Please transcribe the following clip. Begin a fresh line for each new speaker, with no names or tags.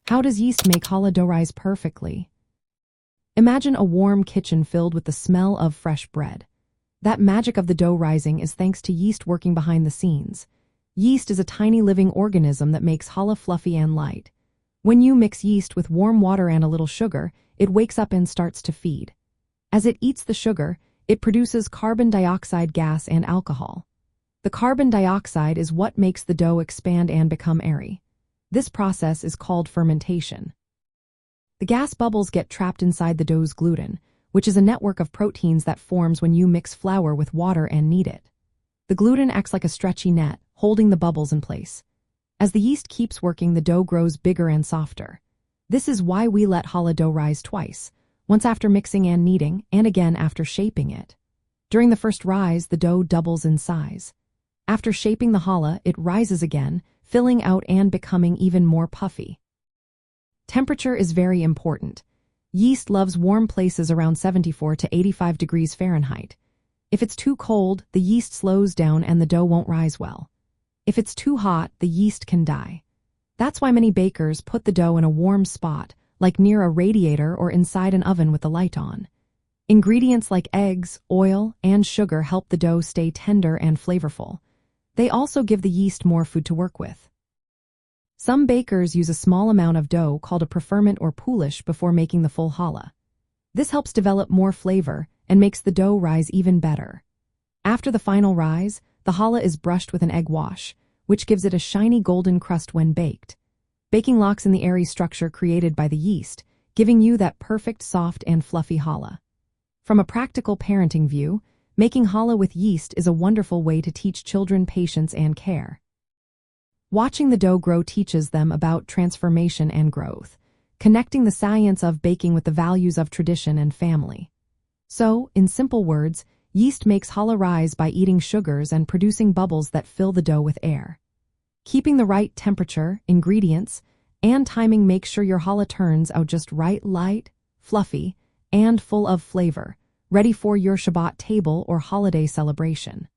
How does yeast make challah dough rise perfectly? Imagine a warm kitchen filled with the smell of fresh bread. That magic of the dough rising is thanks to yeast working behind the scenes. Yeast is a tiny living organism that makes challah fluffy and light. When you mix yeast with warm water and a little sugar, it wakes up and starts to feed. As it eats the sugar, it produces carbon dioxide gas and alcohol. The carbon dioxide is what makes the dough expand and become airy. This process is called fermentation. The gas bubbles get trapped inside the dough's gluten, which is a network of proteins that forms when you mix flour with water and knead it. The gluten acts like a stretchy net, holding the bubbles in place. As the yeast keeps working, the dough grows bigger and softer. This is why we let challah dough rise twice, once after mixing and kneading, and again after shaping it. During the first rise, the dough doubles in size. After shaping the challah, it rises again, filling out and becoming even more puffy. Temperature is very important. Yeast loves warm places around 74 to 85 degrees Fahrenheit. If it's too cold, the yeast slows down and the dough won't rise well. If it's too hot, the yeast can die. That's why many bakers put the dough in a warm spot, like near a radiator or inside an oven with the light on. Ingredients like eggs, oil, and sugar help the dough stay tender and flavorful. They also give the yeast more food to work with. Some bakers use a small amount of dough called a pre-ferment or polish before making the full challah. This helps develop more flavor and makes the dough rise even better. After the final rise, the challah is brushed with an egg wash, which gives it a shiny golden crust when baked. Baking locks in the airy structure created by the yeast, giving you that perfect soft and fluffy challah. From a practical parenting view, making challah with yeast is a wonderful way to teach children patience and care. Watching the dough grow teaches them about transformation and growth, connecting the science of baking with the values of tradition and family. So, in simple words, yeast makes challah rise by eating sugars and producing bubbles that fill the dough with air. Keeping the right temperature, ingredients, and timing makes sure your challah turns out just right, light, fluffy, and full of flavor, ready for your Shabbat table or holiday celebration.